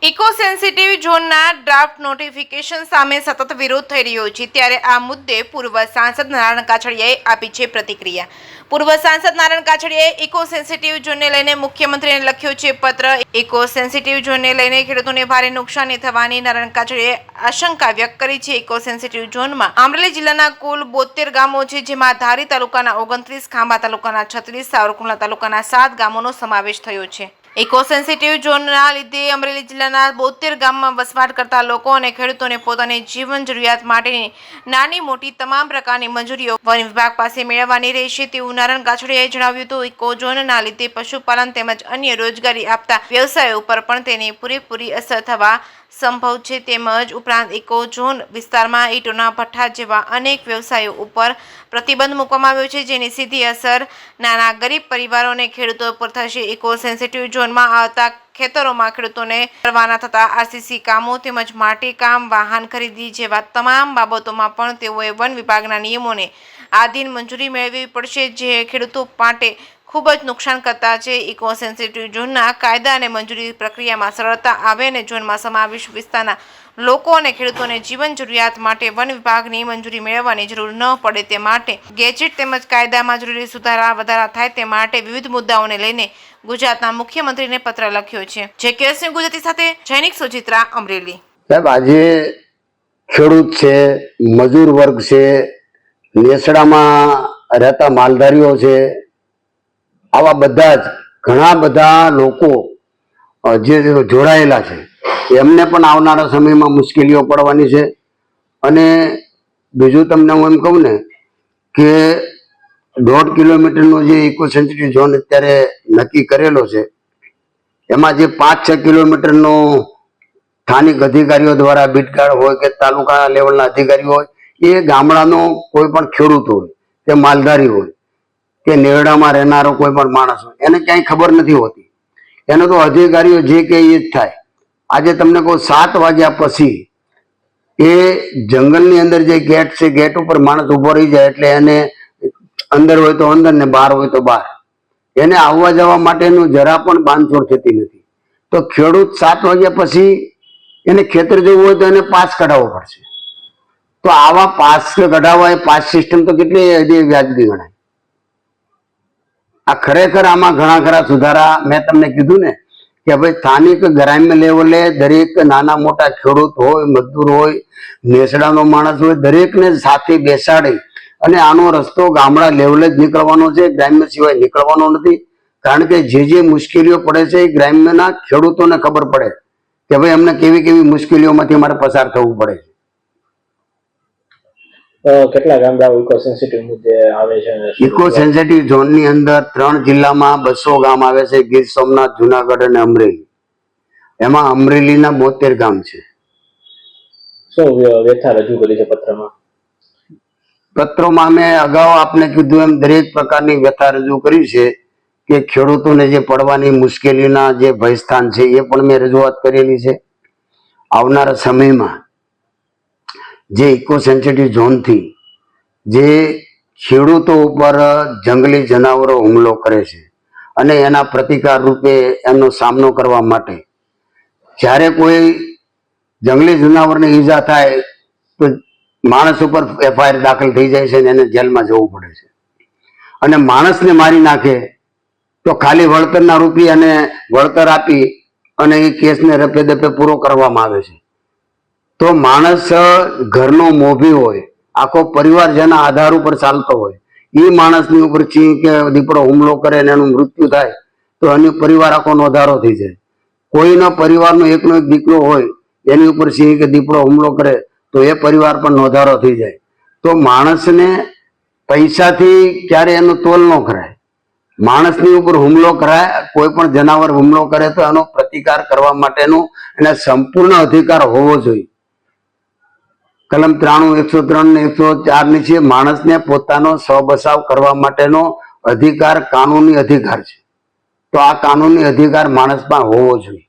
Eco sensitive ઝોનના draft notification સામે સતત વિરોધ થઈ રહ્યો છે, ત્યારે આ મુદ્દે પૂર્વ સાંસદ નારાયણ કાછડિયાએ આપી છે પ્રતિક્રિયા। પૂર્વ સાંસદ નારાયણ કાછડિયાએ ઇકો સેન્સિટિવ ઝોનને લઈને મુખ્યમંત્રીને લખ્યો છે પત્ર। ઇકો સેન્સિટિવ ઝોનને લઈને ખેડૂતોને ભારે નુકસાની થવાની નારાયણ કાછડિયાએ આશંકા વ્યક્ત કરી છે। ઇકો સેન્સિટિવ ઝોનમાં અમરેલી જિલ્લાના કુલ 72 ગામો છે, જેમાં ધારી તાલુકાના 29, ખાંભા તાલુકાના 36, સાવરકુંડલા તાલુકાના 7 ગામોનો સમાવેશ થયો છે। ઇકો સેન્સિટિવ ઝોનના લીધે અમરેલી જિલ્લાના 72 ગામમાં વસવાટ કરતા લોકો અને ખેડૂતોને પોતાની જીવન જરૂરિયાત માટેની નાની મોટી તમામ પ્રકારની મંજૂરીઓ વન વિભાગ પાસે મેળવવાની રહેશે તેવું નારાયણ કાછડિયાએ જણાવ્યું હતું। ઇકો ઝોનના લીધે પશુપાલન તેમજ અન્ય રોજગારી આપતા વ્યવસાયો ઉપર પણ તેની પૂરેપૂરી અસર થવા સંભવ છે। તેમજ ઉપરાંત ઇકો ઝોન વિસ્તારમાં ઈંટોના ભઠ્ઠા જેવા અનેક વ્યવસાયો ઉપર પ્રતિબંધ મૂકવામાં આવ્યો છે, જેની સીધી અસર નાના ગરીબ પરિવારો અને ખેડૂતો પર થશે। ઇકો સેન્સિટિવ ઝોનમાં આવતા ખેતરોમાં ખેડૂતોને કરવાના થતા આરસીસી કામો તેમજ માટી કામ, વાહન ખરીદી જેવા તમામ બાબતોમાં પણ તેઓએ વન વિભાગના નિયમોને આધીન મંજૂરી મેળવવી પડશે, જે ખેડૂતો માટે ખૂબ જ નુકસાન કરતા છે। ઇકો સેન્સિટિવ ઝોનના કાયદા અને મંજૂરી પ્રક્રિયામાં સરળતા આવે અને ઝોનમાં સમાવેશ વિસ્તારના લોકો અને ખેડૂતોને જીવન જરૂરિયાત માટે વન વિભાગની મંજૂરી મેળવવાની જરૂર ન પડે તે માટે ગેજેટ તેમજ કાયદામાં જરૂરી સુધારા વધારા થાય તે માટે વિવિધ મુદ્દાઓને લઈને ગુજરાતના મુખ્યમંત્રીને પત્ર લખ્યો છે। જે કેસની ગુજરાતી સાથે જૈનિક સુચિત્રા, અમરેલી। સાહેબ, આજે ખેડૂત છે, મજૂર વર્ગ છે, નેસડામાં રહેતા માલધારીઓ છે, આવા બધા જ ઘણા બધા લોકો જે જોડાયેલા છે, એમને પણ આવનારા સમયમાં મુશ્કેલીઓ પડવાની છે। અને બીજું તમને હું એમ કહું ને કે 1.5 કિલોમીટરનો જે ઇકો સેન્સિટિવ ઝોન અત્યારે નક્કી કરેલો છે, એમાં જે 5-6 કિલોમીટરનો સ્થાનિક અધિકારીઓ દ્વારા બીટગાળ હોય કે તાલુકા લેવલના અધિકારીઓ હોય, એ ગામડાનો કોઈ પણ ખેડૂત હોય કે માલધારી હોય કે નેરડામાં રહેનારો કોઈ પણ માણસ હોય, એને ક્યાંય ખબર નથી હોતી। એને તો અધિકારીઓ જે કે એ જ થાય। આજે તમને કહું, 7 વાગ્યા પછી એ જંગલની અંદર જે ગેટ છે, ગેટ ઉપર માણસ ઉભો રહી જાય એટલે એને અંદર હોય તો અંદર ને બહાર હોય તો બહાર, એને આવવા જવા માટેનું જરા પણ બાંધછોડ થતી નથી। તો ખેડૂત 7 વાગ્યા પછી એને ખેતર જવું હોય તો એને પાસ કઢાવવો પડશે। તો આવા પાસ કઢાવવા, એ પાસ સિસ્ટમ તો કેટલી વ્યાજબી ગણાય। આ ખરેખર આમાં ઘણા ખરા સુધારા મેં તમને કીધું ને કે ભાઈ સ્થાનિક ગ્રામ્ય લેવલે દરેક નાના મોટા ખેડૂત હોય, મજદૂર હોય, નેસડાનો માણસ હોય, દરેકને સાથે બેસાડી અને આનો રસ્તો ગામડા લેવલે જ નીકળવાનો છે, ગ્રામ્ય સિવાય નીકળવાનો નથી। કારણ કે જે મુશ્કેલીઓ પડે છે એ ગ્રામ્યના ખેડૂતોને ખબર પડે કે ભાઈ અમને કેવી કેવી મુશ્કેલીઓમાંથી અમારે પસાર થવું પડે છે। કેટલા ગામડાઓ ઇકો સેન્સિટિવ મુદ્દે આવે છે? ઇકો સેન્સિટિવ ઝોનની અંદર 3 જિલ્લામાં 200 ગામ આવે છે, ગીર સોમનાથ, જુનાગઢ અને અમરેલી। એમાં અમરેલીના 72 ગામ છે। શું વ્યથા રજૂ કરી છે પત્રમાં? પત્રોમાં મેં અગાઉ આપને કીધું એમ દરેક પ્રકારની વ્યથા રજૂ કરી છે કે ખેડૂતોને જે પડવાની મુશ્કેલીના જે ભયસ્થાન છે એ પણ મેં રજૂઆત કરેલી છે। આવનારા સમયમાં જે ઇકો સેન્સિટિવ ઝોનથી જે ખેડૂતો ઉપર જંગલી જનાવરો હુમલો કરે છે અને એના પ્રતિકાર રૂપે એમનો સામનો કરવા માટે જ્યારે કોઈ જંગલી જનાવરને ઈજા થાય તો માણસ ઉપર FIR દાખલ થઈ જાય છે અને એને જેલમાં જવું પડે છે। અને માણસને મારી નાખે તો ખાલી વળતરના રૂપિયા અને વળતર આપી અને એ કેસને રફે દફે પૂરો કરવામાં આવે છે। તો માણસ ઘરનો મોભી હોય, આખો પરિવાર જેના આધાર ઉપર ચાલતો હોય, એ માણસની ઉપર સિંહ કે દીપડો હુમલો કરે અને એનું મૃત્યુ થાય તો એનો પરિવાર આખો નોંધારો થઈ જાય। કોઈના પરિવારનો એકનો એક દીકરો હોય, એની ઉપર સિંહ કે દીપડો હુમલો કરે તો એ પરિવાર પણ નોંધારો થઈ જાય। તો માણસને પૈસાથી ક્યારે એનો તોલ ન કરાય। માણસની ઉપર હુમલો કરાય, કોઈ પણ જનાવર હુમલો કરે તો એનો પ્રતિકાર કરવા માટેનો એને સંપૂર્ણ અધિકાર હોવો જોઈએ। કલમ 93, 103 ને 104 ની છે, માણસને પોતાનો સ્વબચાવ કરવા માટેનો અધિકાર કાનૂની અધિકાર છે। તો આ કાનૂની અધિકાર માણસમાં હોવો જોઈએ।